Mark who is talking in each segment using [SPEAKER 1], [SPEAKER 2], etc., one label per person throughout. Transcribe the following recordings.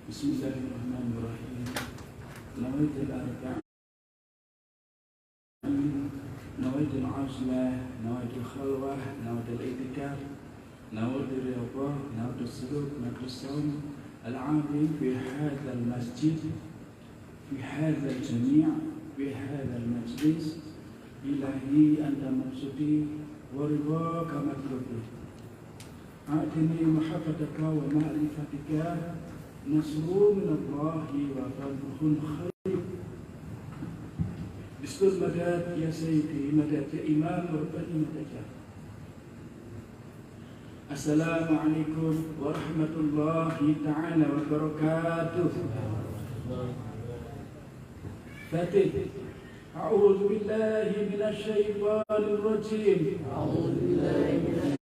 [SPEAKER 1] Bismillahirrahmanirrahim. Nawaitul arba'in, nawaitul azlah, nawaitul khalwah, nawaitul itikaf, nawaitul riyadhah, nawaitul suluk, nawaitul saum al-'aami fi hadzal masjid, fi hadzal jami', fi hadzal majlis. Ilahi anta maqsudi wa ridhaka matlubi. A'tini mahabbataka wa ma'rifatika, nasru minallahi wa fadlun khair. Bismil madad ya sayyidi, madad ya imam rabbani madad. Assalamualaikum warahmatullahi ta'ala wabarakatuh. Fatih. A'udzu billahi minasy syaithanir rajim. A'udzu billahi minasy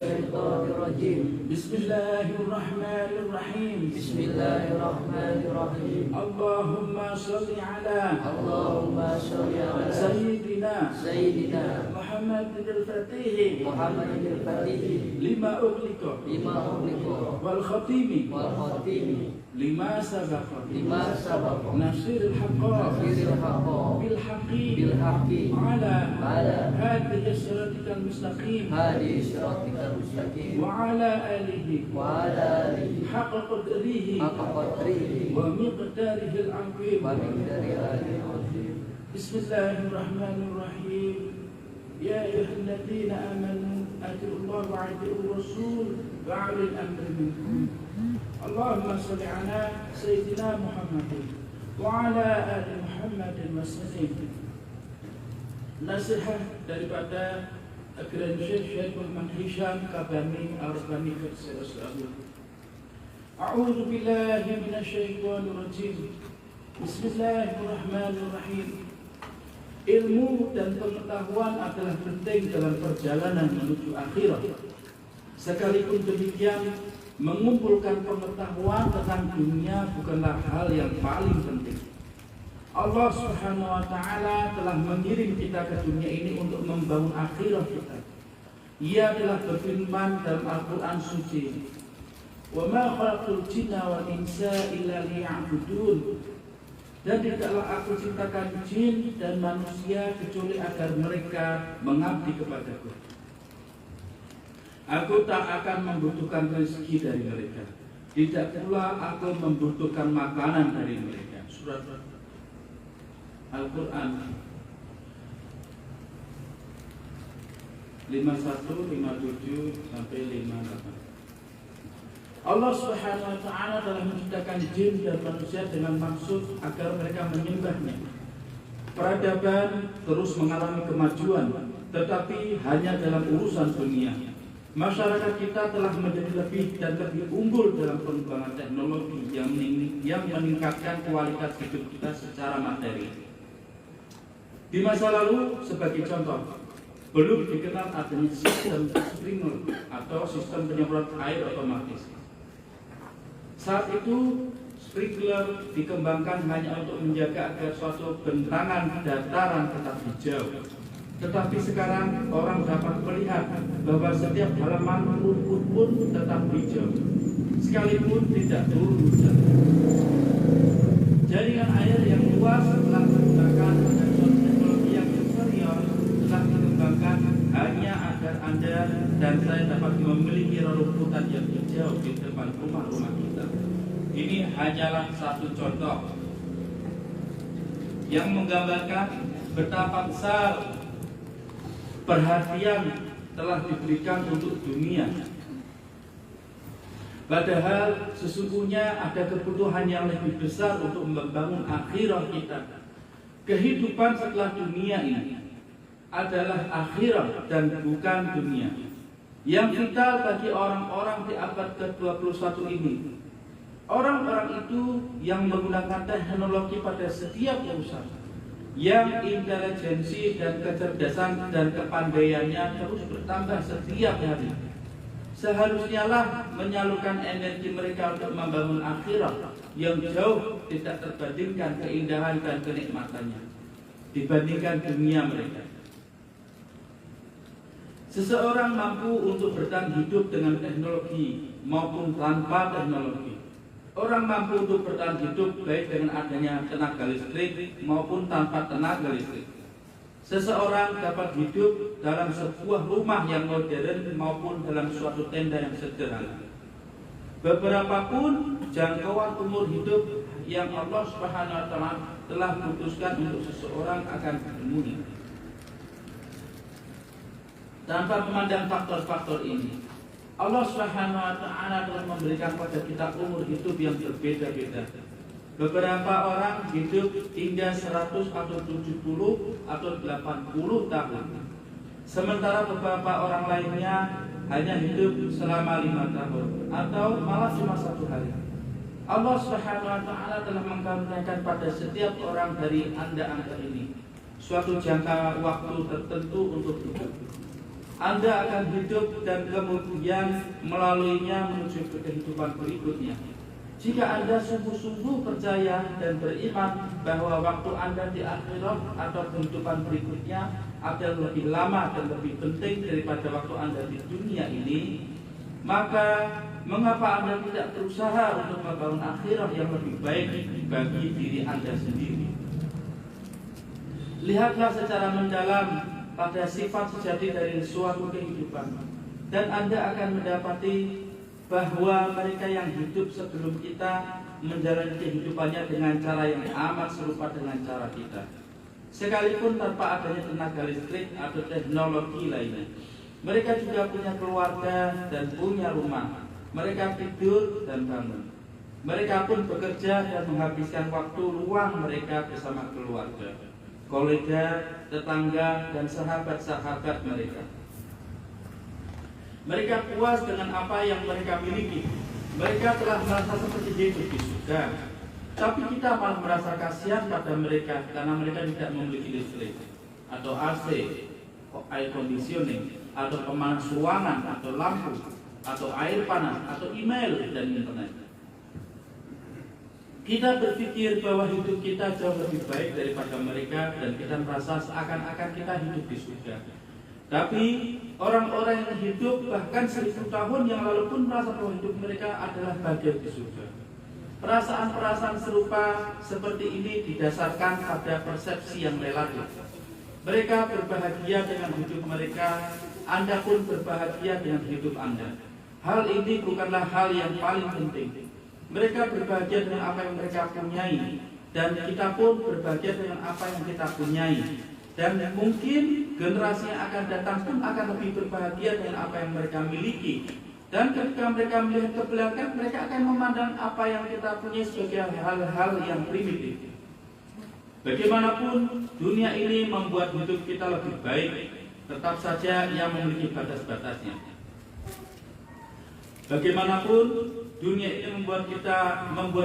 [SPEAKER 1] syaithanir rajim. Bismillahirrahmanirrahim. Bismillahirrahmanirrahim. Allahumma shalli ala Sayyidina Muhammad al-Fatih lima ughliqa wal khatimi lima sabaqa nasiril haqqa bil haqqi ala hadhihi siratikal mustaqim wa ala alihi haqqa qadrihi wa miqdarihi al-'azim. Bismillahirrahmanirrahim. Ya ayyuhalladzina amanu atiiullaha wa atiiur rasul wa ulil amri minkum. Allahumma shalli ala sayyidina Muhammadin wa ala ali Muhammadin wa sallim. Nasihat daripada Grand Syekh Muhammad Hisham Kabami Ar-Rabbani Qadsadaslahu. A'udzu billahi minasy syaithanir rajim. Bismillahirrahmanirrahim. Ilmu dan pengetahuan adalah penting dalam perjalanan menuju akhirat. Sekalipun demikian, mengumpulkan pengetahuan tentang dunia bukanlah hal yang paling penting. Allah Subhanahu wa ta'ala telah mengirim kita ke dunia ini untuk membangun akhirat kita. Ia telah berfirman dalam Al-Quran suci, "Wa ma khalaqtul jinna wal insa illa liya'budun." Dan tidaklah aku ciptakan jin dan manusia kecuali agar mereka mengabdi kepadaku. Aku tak akan membutuhkan rezeki dari mereka, tidak pula aku membutuhkan makanan dari mereka. Surat Al-Quran 51, 57 sampai 58. Allah Subhanahu wa ta'ala telah menciptakan jin dan manusia dengan maksud agar mereka menyembahnya. Peradaban terus mengalami kemajuan, tetapi hanya dalam urusan dunia. Masyarakat kita telah menjadi lebih dan lebih unggul dalam pengembangan teknologi yang meningkatkan kualitas hidup kita secara materi. Di masa lalu, sebagai contoh, belum dikenal adanya sistem sprinkler atau sistem penyemprot air otomatis. Saat itu, sprinkler dikembangkan hanya untuk menjaga agar suatu bentangan dataran tetap hijau. Tetapi sekarang orang dapat melihat bahwa setiap halaman rumput pun tetap hijau, sekalipun tidak turun hujan. Jaringan air yang luas telah digunakan dan suatu teknologi yang superior telah dikembangkan hanya agar Anda dan saya dapat memiliki rerumputan yang hijau di depan rumah-rumah kita. Ini hanyalah satu contoh yang menggambarkan betapa besar perhatian telah diberikan untuk dunia. Padahal sesungguhnya ada kebutuhan yang lebih besar untuk membangun akhirat kita. Kehidupan setelah dunia ini adalah akhirat dan bukan dunia. Yang vital bagi orang-orang di abad ke-21 ini, orang-orang itu yang menggunakan teknologi pada setiap urusan, yang intelijensi dan kecerdasan dan kepandaiannya terus bertambah setiap hari, seharusnya lah menyalurkan energi mereka untuk membangun akhirat yang jauh tidak terbandingkan keindahan dan kenikmatannya dibandingkan dunia mereka. Seseorang mampu untuk bertahan hidup dengan teknologi maupun tanpa teknologi. Orang mampu untuk bertahan hidup baik dengan adanya tenaga listrik maupun tanpa tenaga listrik. Seseorang dapat hidup dalam sebuah rumah yang modern maupun dalam suatu tenda yang sederhana. Beberapa pun jangkauan umur hidup yang Allah Subhanahu wa taala telah putuskan untuk seseorang akan ditemui. Tanpa memandang faktor-faktor ini, Allah Subhanahu wa taala telah memberikan pada kita umur hidup yang berbeda-beda. Beberapa orang hidup hingga 100 atau 70 atau 80 tahun. Sementara beberapa orang lainnya hanya hidup selama 5 tahun atau malah cuma 1 hari. Allah Subhanahu wa taala telah mengkaruniakan pada setiap orang dari Anda ini suatu jangka waktu tertentu untuk hidup. Anda akan hidup dan kemudian melaluinya menuju ke kehidupan berikutnya. Jika Anda sungguh-sungguh percaya dan beriman bahwa waktu Anda di akhirat atau kehidupan berikutnya akan lebih lama dan lebih penting daripada waktu Anda di dunia ini, maka mengapa Anda tidak berusaha untuk membangun akhirat yang lebih baik bagi diri Anda sendiri? Lihatlah secara mendalam pada sifat sejati dari suatu kehidupan, dan Anda akan mendapati bahwa mereka yang hidup sebelum kita menjalani kehidupannya dengan cara yang amat serupa dengan cara kita, sekalipun tanpa adanya tenaga listrik atau teknologi lainnya. Mereka juga punya keluarga dan punya rumah. Mereka tidur dan bangun. Mereka pun bekerja dan menghabiskan waktu luang mereka bersama keluarga, kolega, tetangga, dan sahabat-sahabat mereka. Mereka puas dengan apa yang mereka miliki. Mereka telah merasa seperti hidup di surga. Tapi kita malah merasa kasihan pada mereka karena mereka tidak memiliki listrik atau AC, air conditioning, atau pemanas ruangan, atau lampu, atau air panas, atau email dan internet. Kita berpikir bahwa hidup kita jauh lebih baik daripada mereka dan kita merasa seakan-akan kita hidup di surga. Tapi orang-orang yang hidup bahkan 1000 tahun yang lalu pun merasa bahwa hidup mereka adalah bagian di surga. Perasaan-perasaan serupa seperti ini didasarkan pada persepsi yang relatif. Mereka berbahagia dengan hidup mereka, Anda pun berbahagia dengan hidup Anda. Hal ini bukanlah hal yang paling penting. Mereka berbahagia dengan apa yang mereka punyai, dan kita pun berbahagia dengan apa yang kita punyai. Dan mungkin generasi yang akan datang pun akan lebih berbahagia dengan apa yang mereka miliki. Dan ketika mereka melihat ke belakang, mereka akan memandang apa yang kita punya sebagai hal-hal yang primitif. Bagaimanapun dunia ini membuat hidup kita lebih baik, tetap saja ia memiliki batas-batasnya. Bagaimanapun dunia ini membuat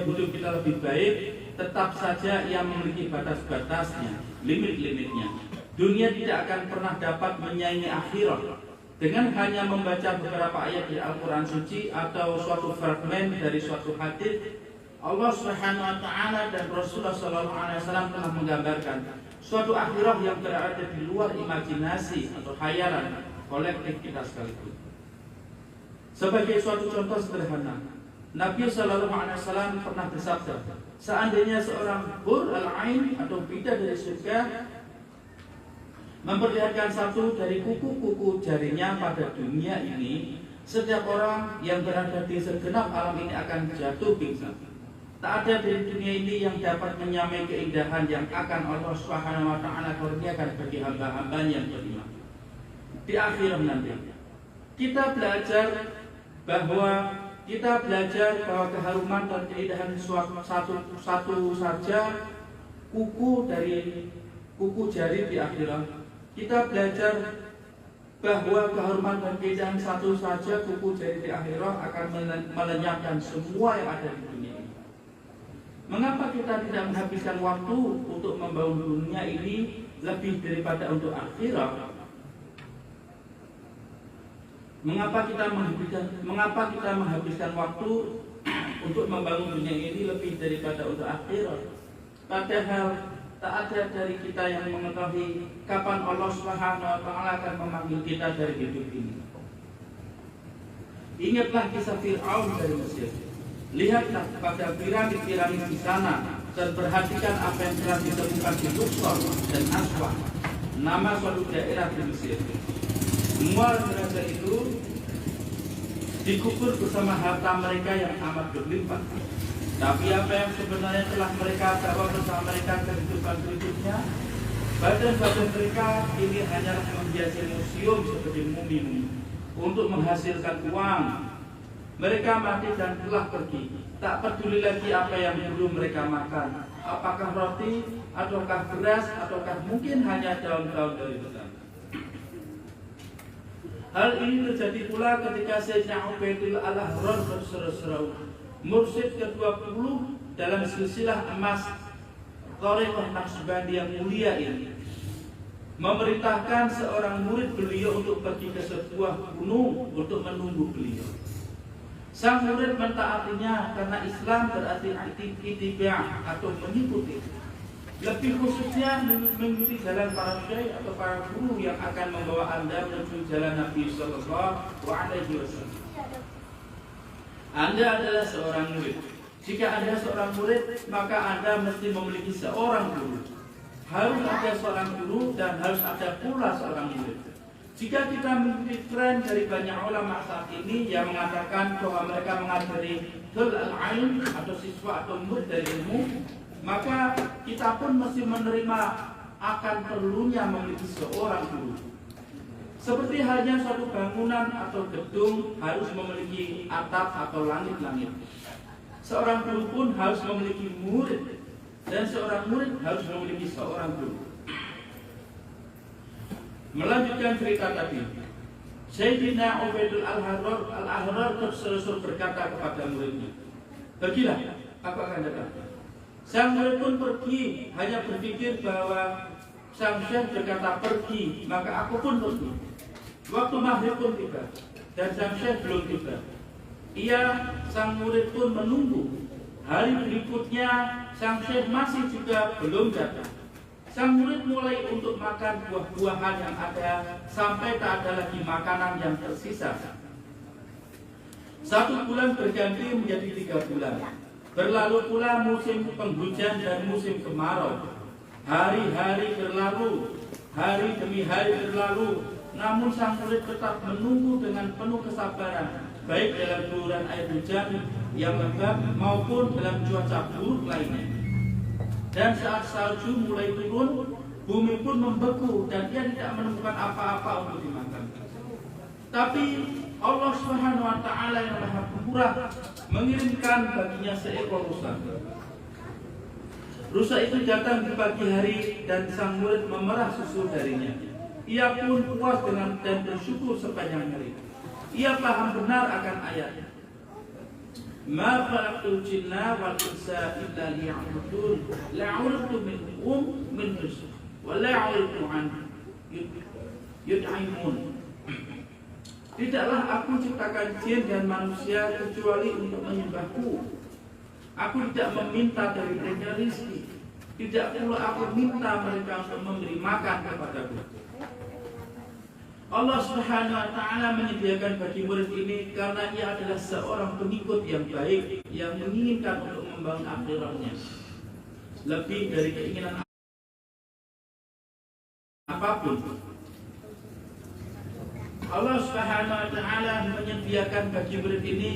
[SPEAKER 1] hidup kita lebih baik, tetap saja ia memiliki batas-batasnya, limit-limitnya. Dunia tidak akan pernah dapat menyaingi akhirat. Dengan hanya membaca beberapa ayat di Al-Quran Suci atau suatu fragmen dari suatu hadis, Allah Subhanahu wa taala dan Rasulullah sallallahu alaihi wasallam telah menggambarkan suatu akhirat yang berada di luar imajinasi atau khayalan kolektif kita sekalipun. Sebagai suatu contoh sederhana, Nabi sallallahu alaihi wasallam pernah bersabda, seandainya seorang hur al-ain atau bidadari dari surga memperlihatkan satu dari kuku-kuku jarinya pada dunia ini, setiap orang yang berada di segenap alam ini akan jatuh pingsan. Tak ada di dunia ini yang dapat menyamai keindahan yang akan Allah Subhanahu wa taala kurniakan bagi hamba-hambanya yang beriman. Di akhirat nanti kita belajar bahwa keharuman dan keindahan satu saja kuku jari di akhirat. Kita belajar bahwa keharuman dan keindahan satu saja kuku jari di akhirat akan melenyapkan semua yang ada di dunia ini. Mengapa kita tidak menghabiskan waktu untuk membangun dunia ini lebih daripada untuk akhirat? Mengapa kita menghabiskan waktu untuk membangun dunia ini lebih daripada untuk akhirat? Padahal tak ada dari kita yang mengetahui kapan Allah Subhanahu wa taala akan memanggil kita dari hidup ini. Ingatlah kisah Fir'aun dari Mesir. Lihatlah pada piramid-piramid di sana dan perhatikan apa yang telah ditemukan di Luxor dan Aswan, nama suatu daerah di Mesir. Semua raja itu dikubur bersama harta mereka yang amat berlimpah. Tapi apa yang sebenarnya telah mereka bawa bersama mereka ke kehidupan berikutnya, badan-badan mereka ini hanya menghiasi museum seperti mumi-mumi untuk menghasilkan uang. Mereka mati dan telah pergi. Tak peduli lagi apa yang dulu mereka makan, apakah roti, ataukah beras, ataukah mungkin hanya daun-daun dari hutan. Hal ini terjadi pula ketika Sayyidina Ubaidul Al-Ahrar berseru-seru, mursyid ke-20 dalam silsilah emas Thariqah Naqsbandi yang mulia ini, memerintahkan seorang murid beliau untuk pergi ke sebuah gunung untuk menunggu beliau. Sang murid mentaatinya karena Islam berarti ittiba' atau mengikuti. Lebih khususnya mengikuti jalan para syekh atau para guru yang akan membawa Anda menuju jalan Nabi sallallahu alaihi wasallam. Anda adalah seorang murid. Jika Anda seorang murid, maka Anda mesti memiliki seorang guru. Harus ada seorang guru dan harus ada pula seorang murid. Jika kita mengikuti tren dari banyak ulama saat ini yang mengatakan bahwa mereka mengajari tulul ilm atau siswa atau murid dari ilmu, maka kita pun mesti menerima akan perlunya memiliki seorang guru. Seperti halnya suatu bangunan atau gedung harus memiliki atap atau langit-langit. Seorang guru pun harus memiliki murid, dan seorang murid harus memiliki seorang guru. Melanjutkan cerita tadi, Sayyidina Ubaidul Al-Ahrar terus berkata kepada muridnya, "Pergilah, aku akan datang." Sang murid pun pergi, hanya berpikir bahwa sang syekh berkata pergi, maka aku pun pergi. Waktu maghrib pun tiba, dan sang syekh belum tiba. Sang murid pun menunggu. Hari berikutnya, sang syekh masih juga belum datang. Sang murid mulai untuk makan buah-buahan yang ada sampai tak ada lagi makanan yang tersisa. 1 bulan berganti menjadi 3 bulan. Berlalu pula musim penghujan dan musim kemarau. Hari-hari berlalu, hari demi hari berlalu. Namun sang murid tetap menunggu dengan penuh kesabaran, baik dalam guyuran air hujan yang lebat maupun dalam cuaca buruk lainnya. Dan saat salju mulai turun, bumi pun membeku dan dia tidak menemukan apa-apa untuk dimakan. Tapi Allah Subhanahu wa Ta'ala yang Maha Pemurah mengirimkan baginya seekor rusa. Rusa itu datang di pagi hari dan sang murid memerah susu darinya. Ia pun puas dengan dan bersyukur sepanjang hari. Ia paham benar akan ayat, "Ma khalaqtul jinna wal insa illa liya'budun, la'uridtu minhum min rizq, wa la'uridtu an yut'imun." Tidaklah aku ciptakan jin dan manusia kecuali untuk menyembahku. Aku tidak meminta dari mereka rezeki. Tidak pula aku minta mereka untuk memberi makan kepadaku. Allah Subhanahu wa Ta'ala menyediakan bagi murid ini karena ia adalah seorang pengikut yang baik yang menginginkan untuk membangun akhiratnya lebih dari keinginan apapun. Allah Subhanahu wa Ta'ala menyediakan bagi murid ini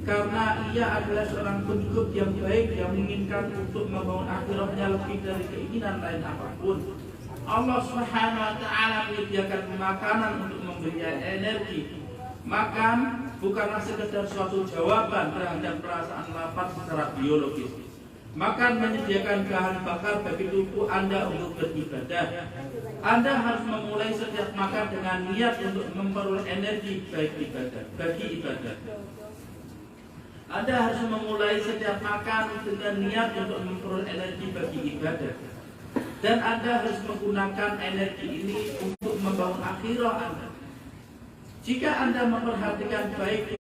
[SPEAKER 1] karena ia adalah seorang pengikut yang baik yang menginginkan untuk membangun akhiratnya lebih dari keinginan lain apapun. Allah Subhanahu wa Ta'ala menyediakan makanan untuk memberi energi. Makan bukanlah sekedar suatu jawaban terhadap perasaan lapar secara biologis. Makan menyediakan bahan bakar bagi tubuh Anda untuk beribadah. Anda harus memulai setiap makan dengan niat untuk memperoleh energi bagi ibadah. Anda harus memulai setiap makan dengan niat untuk memperoleh energi bagi ibadah. Dan Anda harus menggunakan energi ini untuk membangun akhirat Anda. Jika Anda memperhatikan baik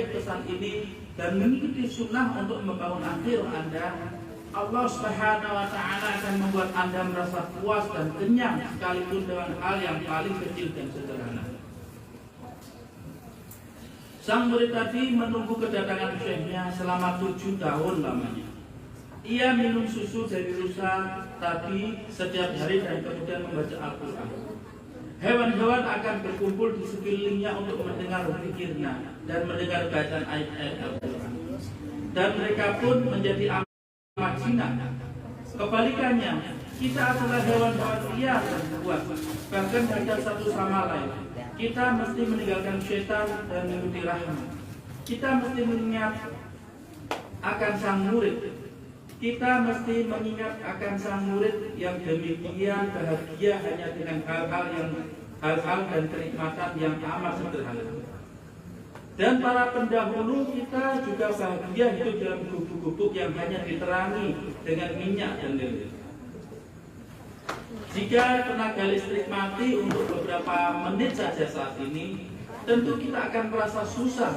[SPEAKER 1] pesan ini dan mengikuti sunnah untuk membangun akhirat Anda, Allah Subhanahu wa Ta'ala akan membuat Anda merasa puas dan kenyang sekalipun dengan hal yang paling kecil dan sederhana. Sang murid tadi menunggu kedatangan syekhnya selama 7 tahun lamanya. Ia minum susu dari rusa tadi setiap hari dan kemudian membaca Al-Quran. Hewan-hewan akan berkumpul di sekelilingnya untuk mendengar zikirnya dan mendengar bacaan ayat-ayat Al-Quran. Dan mereka pun menjadi amat jinak. Kebalikannya, kita adalah hewan-hewan liar dan buas, bahkan ada satu sama lain. Kita mesti meninggalkan syaitan dan mengikuti rahmat. Kita mesti mengingat akan sang murid. Kita mesti mengingat akan sang murid yang demikian bahagia hanya dengan hal-hal dan kenikmatan yang amat sederhana. Dan para pendahulu kita juga bahagia hidup dalam gubuk-gubuk yang hanya diterangi dengan minyak dan lilin. Jika tenaga listrik mati untuk beberapa menit saja saat ini, tentu kita akan merasa susah.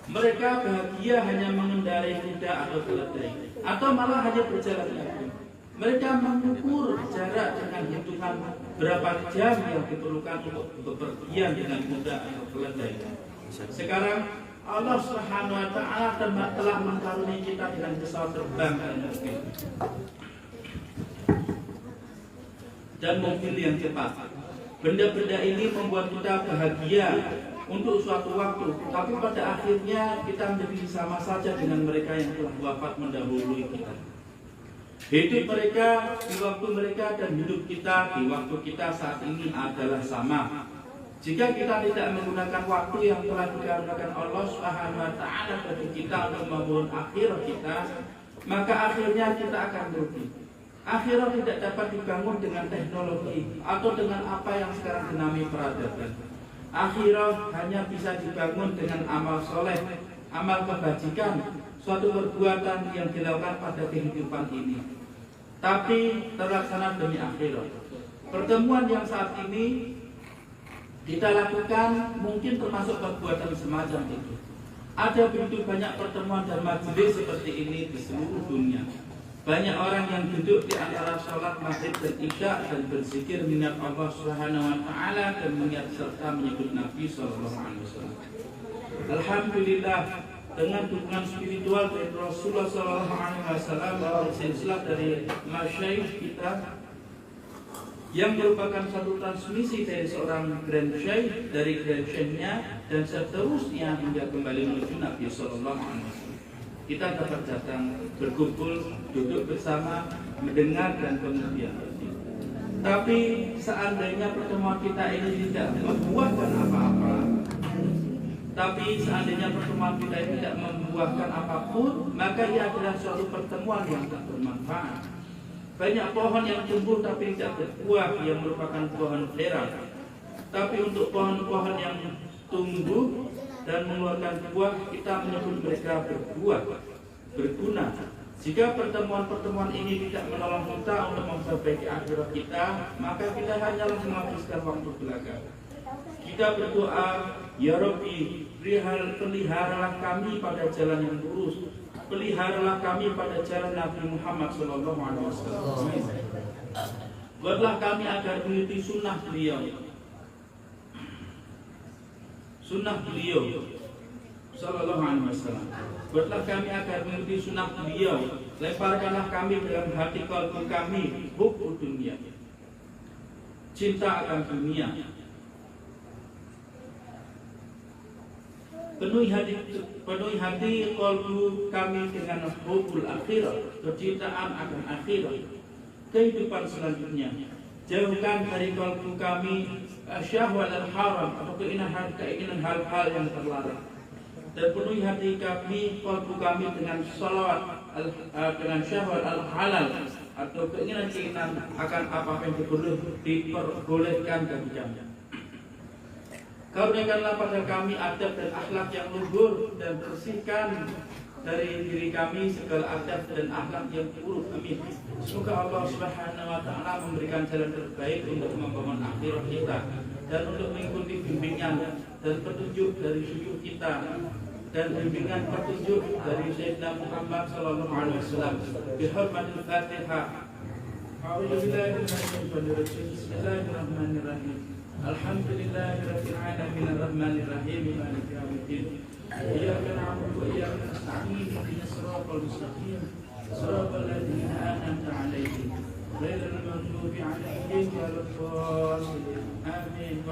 [SPEAKER 1] Mereka bahagia hanya mengendarai kuda atau keledai, atau malah hanya berjalan kaki. Mereka mengukur jarak dengan hitungan berapa jam yang diperlukan untuk bepergian dengan kuda atau keledai. Sekarang Allah Subhanahu wa Ta'ala telah mengkaruniai kita dengan pesawat terbang dan mobil yang cepat. Benda-benda ini membuat kita bahagia untuk suatu waktu, tapi pada akhirnya kita menjadi sama saja dengan mereka yang telah wafat mendahului kita. Hidup mereka di waktu mereka dan hidup kita di waktu kita saat ini adalah sama. Jika kita tidak menggunakan waktu yang telah dikaruniakan Allah Subhanahu wa Ta'ala bagi kita untuk membangun akhirat kita, maka akhirnya kita akan merugi. Akhirat tidak dapat dibangun dengan teknologi atau dengan apa yang sekarang dinamai peradaban. Akhirat hanya bisa dibangun dengan amal soleh, amal kebajikan, suatu perbuatan yang dilakukan pada kehidupan ini, tapi terlaksana demi akhirat. Pertemuan yang saat ini kita lakukan mungkin termasuk perbuatan semacam itu. Ada begitu banyak pertemuan dan majelis seperti ini di seluruh dunia. Banyak orang yang duduk di antara sholat maghrib dan isya dan berzikir mengingat Allah Subhanahu wa Ta'ala dan mengingat serta menyebut Nabi Sallallahu Alaihi Wasallam. Alhamdulillah, dengan dukungan spiritual dari Rasulullah Sallallahu Alaihi Wasallam dan silsilah dari masyayikh kita yang merupakan satu transmisi dari seorang grand syekh dari grand syekhnya dan seterusnya hingga kembali menuju Nabi Sallallahu Alaihi Wasallam. Kita dapat datang, berkumpul, duduk bersama, mendengar dan kemudian. Tapi seandainya pertemuan kita ini tidak membuahkan apa-apa, maka ia adalah suatu pertemuan yang tak bermanfaat. Banyak pohon yang tumbuh tapi tidak berbuah yang merupakan pohon terang. Tapi untuk pohon-pohon yang tumbuh dan mengeluarkan buah, kita menyebut mereka berbuah, berguna. Jika pertemuan-pertemuan ini tidak menolong kita untuk memperbaiki akhirat kita, maka kita hanyalah menghabiskan waktu belaka. Kita berdoa, Ya Rabbi, peliharalah kami pada jalan yang lurus, peliharalah kami pada jalan Nabi Muhammad SAW. Buatlah kami agar mengikuti sunnah beliau Sallallahu Alaihi Wasallam. Buatlah kami agar mengikuti sunnah beliau. Lemparkanlah kami dalam hati kalbu kami hubbu dunia, cinta akan dunia. Penuhi hati kalbu kami dengan hubbul akhirat, kecintaan akan akhirat, kehidupan selanjutnya. Jauhkan dari kalbu kami syahwat al-haram atau keinginan hal-hal yang terlarang. Dan penuhi hati kami, kalbu kami dengan salawat, dengan syahwat al-halal atau keinginan akan apa yang diperbolehkan bagi kami. Karuniakanlah pada kami adab dan akhlak yang luhur dan bersihkan dari diri kami segala adab dan akhlak yang buruk. Amin. Semoga Allah Subhanahu wa Ta'ala memberikan jalan terbaik untuk membangun akhirat kita dan untuk mengikuti bimbingan dan petunjuk dari syuyukh kita dan bimbingan petunjuk dari Sayyidina Muhammad sallallahu alaihi wasallam. Bihormatil Fatihah. A'udzubillahi minasyaitonir rajim. Bismillahirrahmanirrahim. Alhamdulillahirabbil alamin arrahmanirrahim maliki yaumiddin. إياك نعبد وإياك نستعين اهدنا الصراط المستقيم صراط الذين أنعمت عليهم غير المغضوب عليهم ولا الضالين آمين.